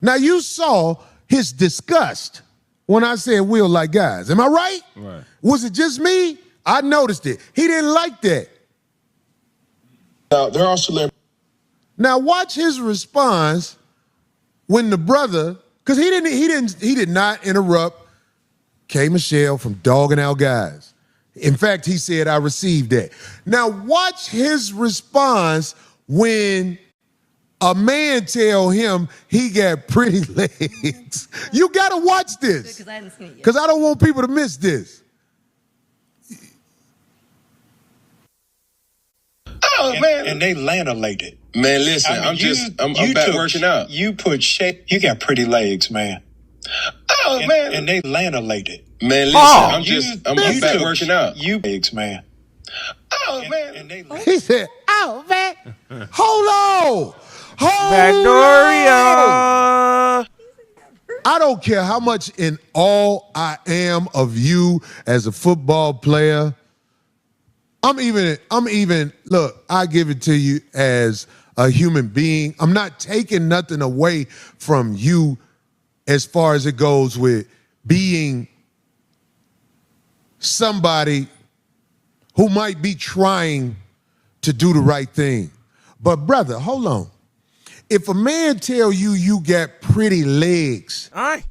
Now, you saw his disgust when I said we don't like guys. Am I right? Right. Was it just me? I noticed it. He didn't like that. Now, there are celebrities. Now, watch his response when the brother, because he did not interrupt K. Michelle from dogging out guys. In fact, he said, I received that. Now, watch his response when a man tell him he got pretty legs. You got to watch this. Because I haven't seen it yet. Because I don't want people to miss this. Oh, man. And they lanolated. Man, listen, I mean, I'm back working out. You put shape. You got pretty legs, man. Oh, man. And they lanolated. Man, listen, I'm back working out. You legs, man. Oh, man. And they He said, oh, man. Hold on. Victoria. I don't care how much in awe I am of you as a football player. I'm even, look, I give it to you as a human being. I'm not taking nothing away from you as far as it goes with being somebody who might be trying to do the right thing. But brother, hold on. If a man tell you you got pretty legs. I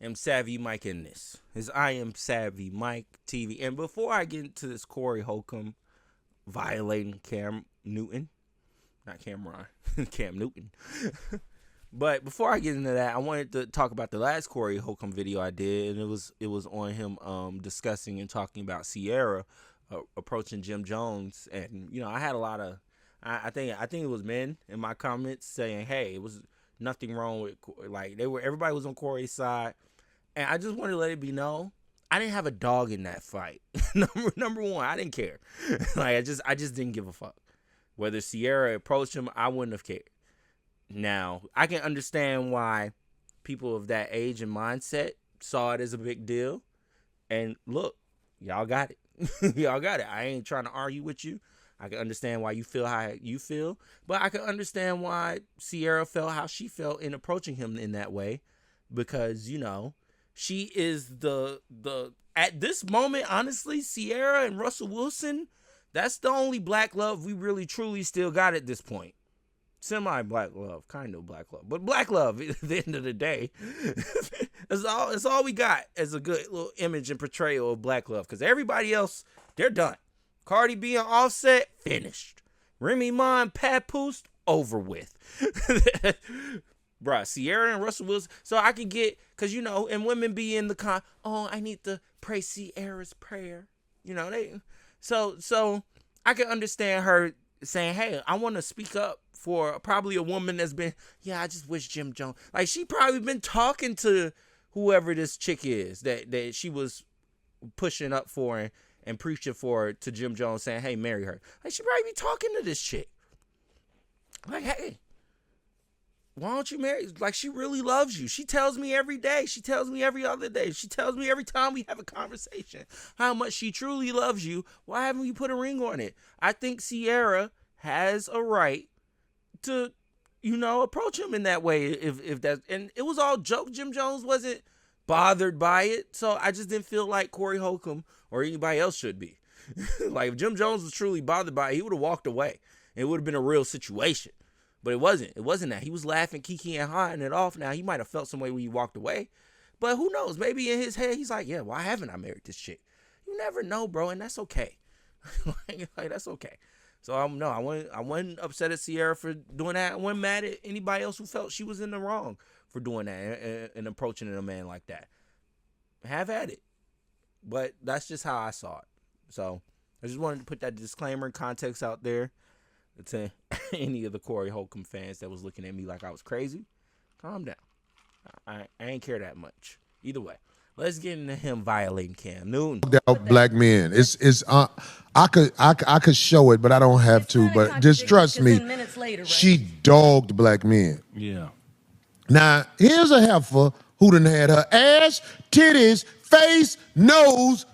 am Savvy Mike in this. It's I am Savvy Mike TV. And before I get into this Corey Holcomb violating Cam Newton, not Cameron, Cam Newton. But before I get into that, I wanted to talk about the last Corey Holcomb video I did, and it was on him discussing and talking about Sierra approaching Jim Jones, and you know I had a lot of I think it was men in my comments saying, hey, it was nothing wrong with, like, everybody was on Corey's side, and I just wanted to let it be known I didn't have a dog in that fight. number one, I didn't care. Like I just didn't give a fuck. Whether Sierra approached him, I wouldn't have cared. Now, I can understand why people of that age and mindset saw it as a big deal. And look, y'all got it. Y'all got it. I ain't trying to argue with you. I can understand why you feel how you feel. But I can understand why Sierra felt how she felt in approaching him in that way. Because, you know, she is the at this moment, honestly, Sierra and Russell Wilson, that's the only black love we really truly still got at this point. Semi-black love, kind of black love, but black love at the end of the day. It's all we got as a good little image and portrayal of black love, because everybody else, they're done. Cardi B and Offset, finished. Remy Ma and Papoose, over with. Bruh, Sierra and Russell Wilson, so I can get, because, you know, and women be in the oh, I need to pray Sierra's prayer. You know, so I can understand her saying, hey, I want to speak up for probably a woman that's been, I just wish Jim Jones, like, she probably been talking to whoever this chick is that she was pushing up for and preaching for to Jim Jones, saying, hey, marry her. Like, she probably be talking to this chick. Like, hey, why don't you marry? Like, she really loves you. She tells me every day. She tells me every other day. She tells me every time we have a conversation how much she truly loves you. Why haven't you put a ring on it? I think Sierra has a right to, you know, approach him in that way. If that, and it was all joke. Jim Jones wasn't bothered by it. So I just didn't feel like Corey Holcomb or anybody else should be. Like, if Jim Jones was truly bothered by it, he would have walked away. It would have been a real situation. But it wasn't. It wasn't that. He was laughing, kiki, and hiding it off. Now, he might have felt some way when he walked away. But who knows? Maybe in his head, he's like, yeah, why haven't I married this chick? You never know, bro, and that's okay. like, that's okay. So, I wasn't upset at Sierra for doing that. I wasn't mad at anybody else who felt she was in the wrong for doing that and approaching a man like that. Have at it. But that's just how I saw it. So, I just wanted to put that disclaimer and context out there to any of the Corey Holcomb fans that was looking at me like I was crazy. Calm down. I ain't care that much. Either way, let's get into him violating Cam Newton. Black men. I could show it, but I don't have to. But just trust me, later, right? She dogged black men. Yeah. Now, here's a heifer who done had her ass, titties, face, nose,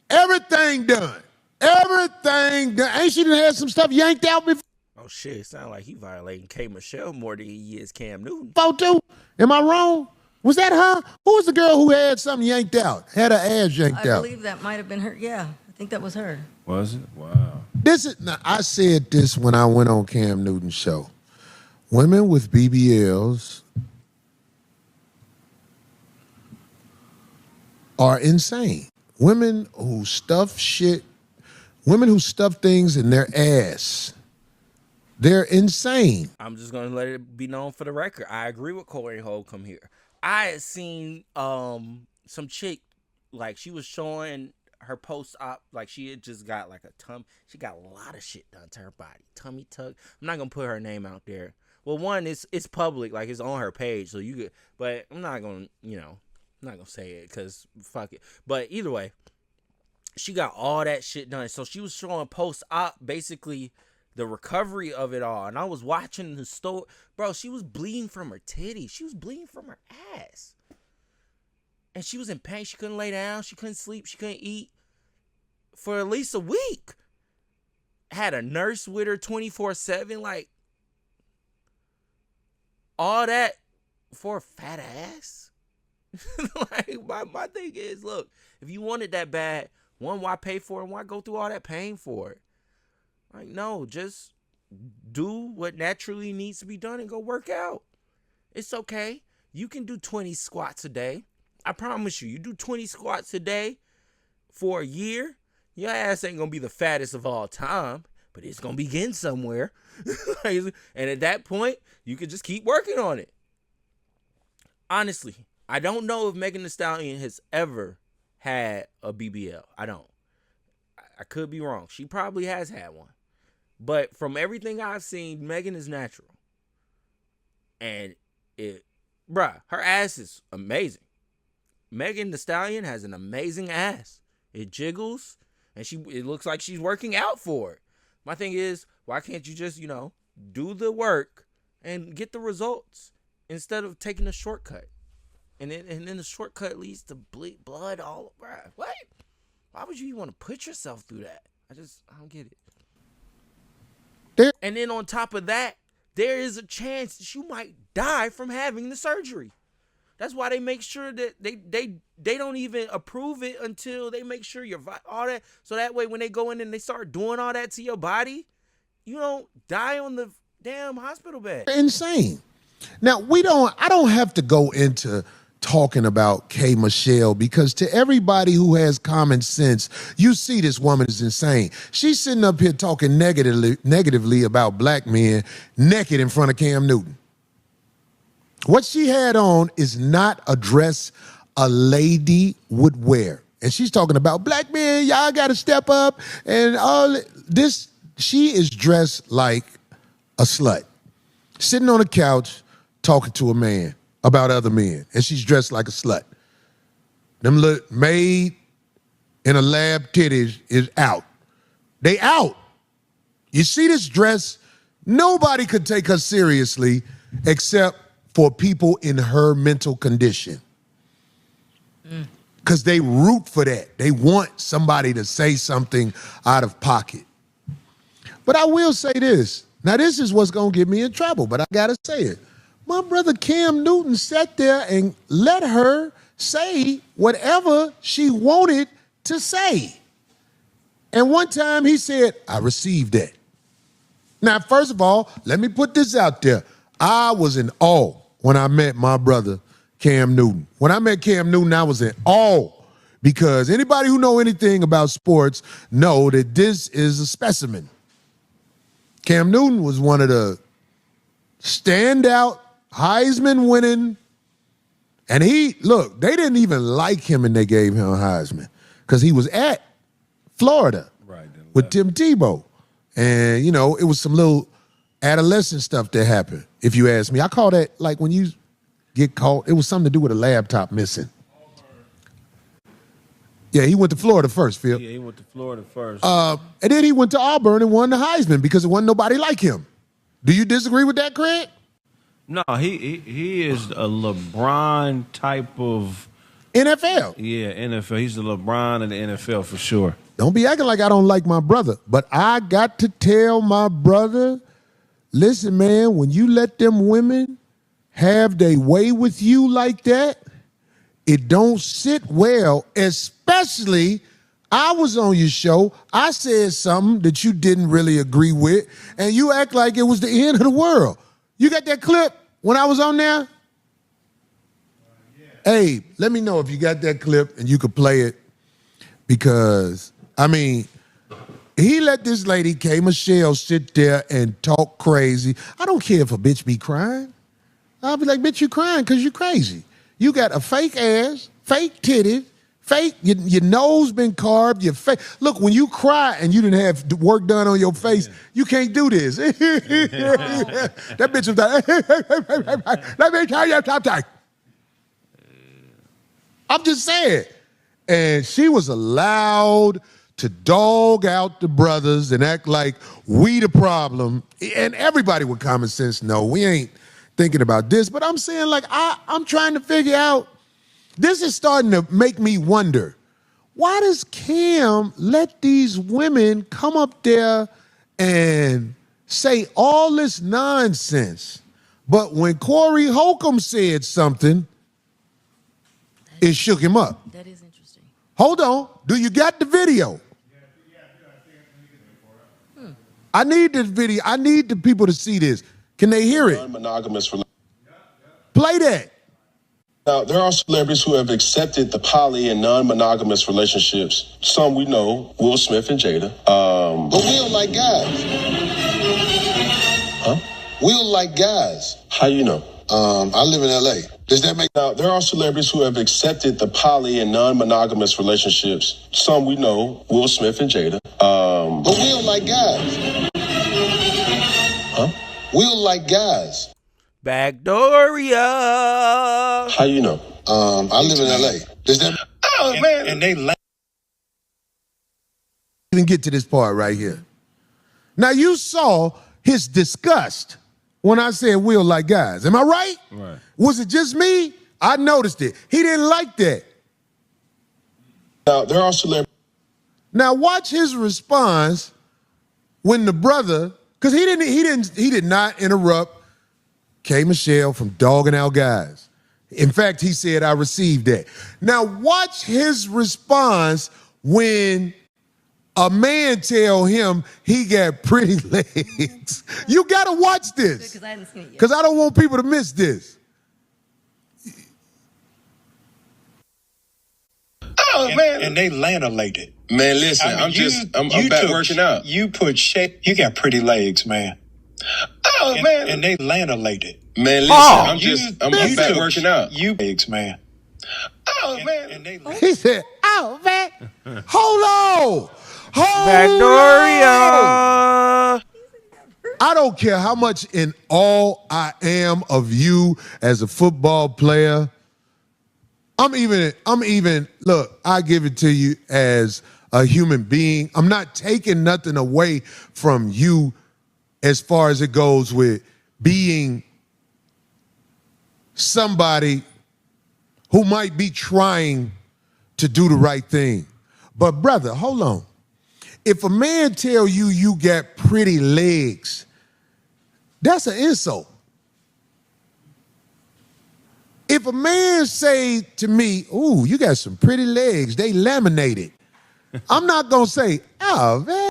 everything done. Everything done. Ain't she done had some stuff yanked out before? Oh shit! It sounds like he violating K. Michelle more than he is Cam Newton. Photo? Am I wrong? Was that her? Who was the girl who had something yanked out? Had her ass yanked I out? believe that might have been her. Yeah, I think that was her. Was it? Wow. Now, I said this when I went on Cam Newton's show. Women with BBLs are insane. Women who stuff things in their ass, they're insane. I'm just gonna let it be known for the record. I agree with Corey Holcomb here. I had seen some chick, like she was showing her post-op, like she had just got like she got a lot of shit done to her body. Tummy tuck. I'm not gonna put her name out there. Well, one, it's public, like it's on her page, so you could, but I'm not gonna, I'm not gonna say it because fuck it. But either way, she got all that shit done. So she was showing post-op, basically the recovery of it all. And I was watching the store. Bro, she was bleeding from her titty. She was bleeding from her ass. And she was in pain. She couldn't lay down. She couldn't sleep. She couldn't eat for at least a week. Had a nurse with her 24/7. Like, all that for a fat ass? Like, my thing is, look, if you want it that bad, one, why pay for it? And why go through all that pain for it? Like, no, just do what naturally needs to be done and go work out. It's okay. You can do 20 squats a day. I promise you, you do 20 squats a day for a year, your ass ain't going to be the fattest of all time, but it's going to be getting somewhere. And at that point, you can just keep working on it. Honestly, I don't know if Megan Thee Stallion has ever had a BBL. I don't. I could be wrong. She probably has had one. But from everything I've seen, Megan is natural. And her ass is amazing. Megan Thee Stallion has an amazing ass. It jiggles, and it looks like she's working out for it. My thing is, why can't you just, do the work and get the results instead of taking a shortcut? And then the shortcut leads to blood all over. What? Why would you even want to put yourself through that? I don't get it. And then on top of that, there is a chance that you might die from having the surgery. That's why they make sure that they don't even approve it until they make sure you're all that. So that way, when they go in and they start doing all that to your body, you don't die on the damn hospital bed. Insane. Now, I don't have to go into talking about K. Michelle, because to everybody who has common sense, you see this woman is insane. She's sitting up here talking negatively about black men naked in front of Cam Newton. What she had on is not a dress a lady would wear. And she's talking about black men, y'all got to step up and all this. She is dressed like a slut, sitting on a couch talking to a man about other men, and she's dressed like a slut. Them little maid in a lab titties is out. They out. You see this dress? Nobody could take her seriously except for people in her mental condition. Because they root for that. They want somebody to say something out of pocket. But I will say this. Now, this is what's going to get me in trouble, but I got to say it. My brother Cam Newton sat there and let her say whatever she wanted to say. And one time he said, I received that. Now, first of all, let me put this out there. I was in awe when I met my brother Cam Newton. When I met Cam Newton, I was in awe, because anybody who know anything about sports know that this is a specimen. Cam Newton was one of the standout Heisman winning, and they didn't even like him and they gave him a Heisman because he was at Florida with Tim Tebow. And, it was some little adolescent stuff that happened, if you ask me. I call that, like, when you get caught, it was something to do with a laptop missing. Yeah, he went to Florida first, Phil. Yeah, he went to Florida first. And then he went to Auburn and won the Heisman because it wasn't nobody like him. Do you disagree with that, Craig? No, he is a LeBron type of NFL. Yeah, NFL. He's the LeBron of the NFL for sure. Don't be acting like I don't like my brother. But I got to tell my brother Listen, man, when you let them women have their way with you like that, it don't sit well, especially I was on your show. I said something that you didn't really agree with, and you act like it was the end of the world. You got that clip when I was on there? Hey, let me know if you got that clip and you could play it, because, I mean, he let this lady, K. Michelle, sit there and talk crazy. I don't care if a bitch be crying. I'll be like, bitch, you crying because you crazy. You got a fake ass, fake titties, fake, your nose been carved, your face. Look, when you cry and you didn't have work done on your face, you can't do this. That bitch was like, let me tell you something. I'm just saying. And she was allowed to dog out the brothers and act like we the problem. And everybody with common sense know we ain't thinking about this. But I'm saying, like, I'm trying to figure out, this is starting to make me wonder, why does Cam let these women come up there and say all this nonsense? But when Corey Holcomb said something, it shook him up. That is interesting. Hold on. Do you got the video? I need this video. I need the people to see this. Can they hear it? Non-monogamous relationship. Play that. Now, there are celebrities who have accepted the poly and non-monogamous relationships. Some we know, Will Smith and Jada. But we don't like guys. Huh? We don't like guys. How you know? I live in LA. Does that make... Now, there are celebrities who have accepted the poly and non-monogamous relationships. Some we know, Will Smith and Jada. But we don't like guys. Huh? We don't like guys. Backdooria. How you know? I live in LA. Does that... Oh, man. And they... Even get to this part right here. Now, you saw his disgust when I said Will like guys. Am I right? Right. Was it just me? I noticed it. He didn't like that. Now, there are celebrities... Now, watch his response when the brother, because he did not interrupt K. Michelle from dogging out guys. In fact, he said, I received that. Now, watch his response when a man tell him he got pretty legs. You got to watch this. Because I hadn't seen it yet. Because I don't want people to miss this. Oh, man. And they lanolated. Man, listen, I'm back working out. You put shape. You got pretty legs, man. Oh, man. And they lanolated. Man, listen, I'm back working out. You legs, man. Oh, man. And they He said, oh, man, hold on. Backdooria. I don't care how much in awe I am of you as a football player. I'm even, look, I give it to you as a human being. I'm not taking nothing away from you as far as it goes with being somebody who might be trying to do the right thing. But brother, hold on. If a man tell you you got pretty legs, that's an insult. If a man say to me, ooh, you got some pretty legs, they laminated, I'm not going to say, oh, man,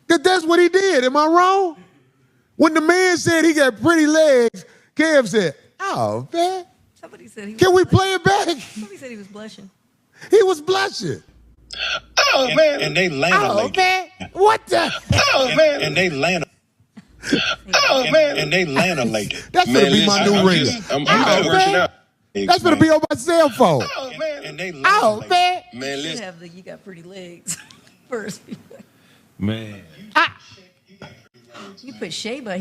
that's what he did. Am I wrong? When the man said he got pretty legs, Kev said, oh, man. Somebody said he was Can we blushing. play it back? Somebody said he was blushing. He was blushing. Oh, man. And they Oh, lanolated. man. What the? Oh, man. And they lanolated. Oh, man. And they lanolated. That's going to be my new ringer. I'm back working out. That's going to be on my cell phone. Oh, man. And they Oh, lanolated. man. Man, You should listen. have the you got pretty legs first. Man. You put Sheba.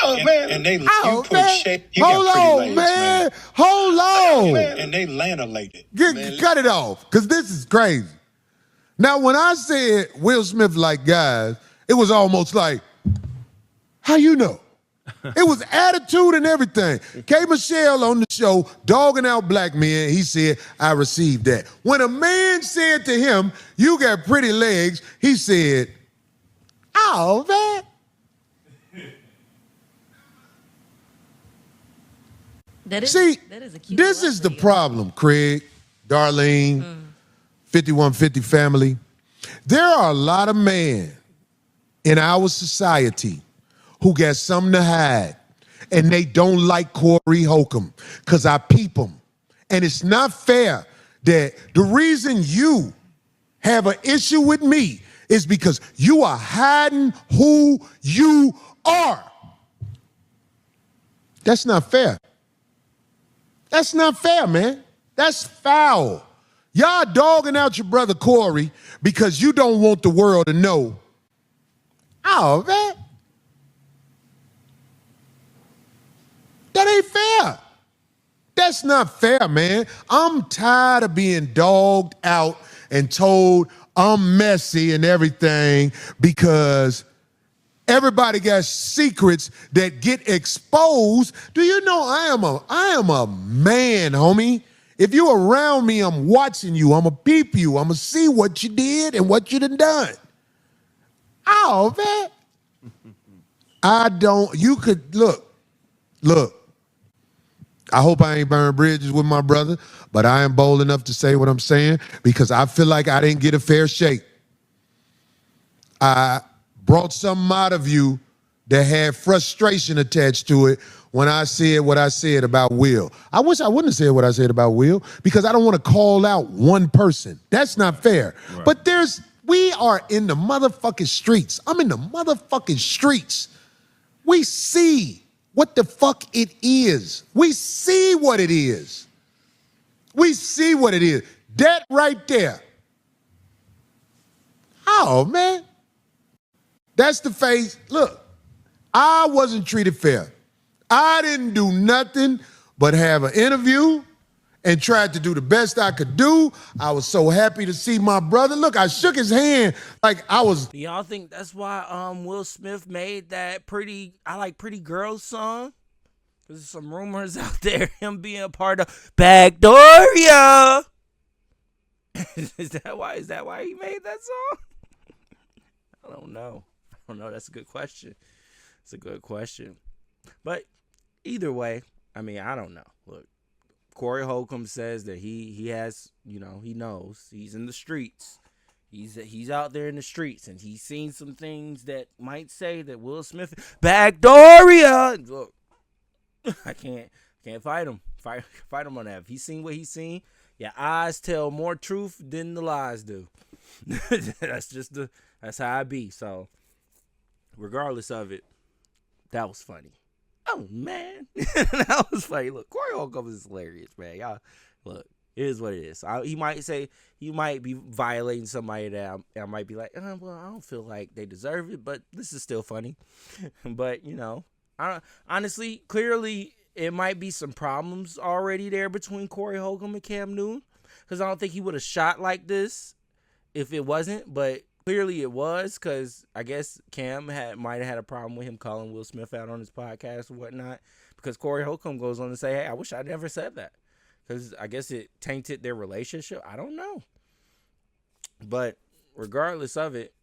Oh, man. And they Oh, you put man. shape. You Hold got pretty on, legs, man. Hold on. And they lanolated. Cut it off, because this is crazy. Now, when I said Will Smith like guys, it was almost like, how you know? It was attitude and everything. K. Michelle on the show, dogging out black men, he said, I received that. When a man said to him, you got pretty legs, he said, oh, man. That is See, that is a cute. this is the problem, Craig, Darlene, 5150 family. There are a lot of men in our society who got something to hide, and they don't like Corey Holcomb because I peep him. And it's not fair that the reason you have an issue with me is because you are hiding who you are. That's not fair. That's not fair, man. That's foul. Y'all dogging out your brother Corey because you don't want the world to know. Oh, man. That ain't fair. That's not fair, man. I'm tired of being dogged out and told I'm messy and everything because everybody got secrets that get exposed. Do you know I am a man, homie? If you around me, I'm watching you. I'm going to peep you. I'm going to see what you did and what you done. Oh, man. You could, look. I hope I ain't burn bridges with my brother, but I am bold enough to say what I'm saying because I feel like I didn't get a fair shake. I brought something out of you that had frustration attached to it when I said what I said about Will. I wish I wouldn't have said what I said about Will because I don't want to call out one person. That's not fair. Right. But we are in the motherfucking streets. I'm in the motherfucking streets. We see what the fuck it is. We see what it is. We see what it is. That right there. Oh, man. That's the face. Look, I wasn't treated fair. I didn't do nothing but have an interview and tried to do the best I could do. I was so happy to see my brother. Look, I shook his hand like I was. Do y'all think that's why Will Smith made that I Like Pretty Girls song? There's some rumors out there him being a part of Backdooria. Is that why he made that song? I don't know. That's a good question. It's a good question. But either way, I mean, I don't know. Look, Corey Holcomb says that he has, he knows. He's in the streets. He's out there in the streets, and he's seen some things that might say that Will Smith Backdooria. Look, I can't fight him. Fight him on that. If he's seen what he's seen, your eyes tell more truth than the lies do. That's how I be. So, regardless of it, that was funny. Oh, man. That was funny. Look, Corey Holcomb is hilarious, man. Y'all, look, it is what it is. He might be violating somebody that I might be like, well, I don't feel like they deserve it, but this is still funny. But, honestly, clearly, it might be some problems already there between Corey Holcomb and Cam Newton, because I don't think he would have shot like this if it wasn't, but clearly it was, because I guess Cam might have had a problem with him calling Will Smith out on his podcast or whatnot, because Corey Holcomb goes on to say, hey, I wish I never said that, because I guess it tainted their relationship. I don't know. But regardless of it,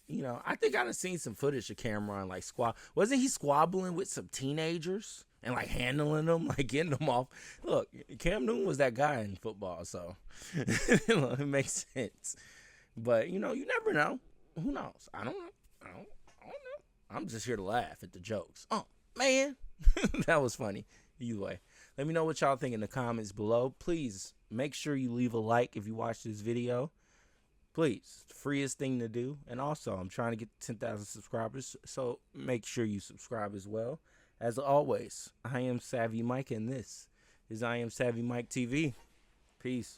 I think I've seen some footage of Cameron, like, wasn't he squabbling with some teenagers and, like, handling them, like, getting them off? Look, Cam Newton was that guy in football, so it makes sense. But, you never know. Who knows? I don't know. I'm just here to laugh at the jokes. Oh, man. That was funny. Either way. Let me know what y'all think in the comments below. Please make sure you leave a like if you watch this video. Please. It's the freest thing to do. And also, I'm trying to get 10,000 subscribers, so make sure you subscribe as well. As always, I am Savvy Mike, and this is I Am Savvy Mike TV. Peace.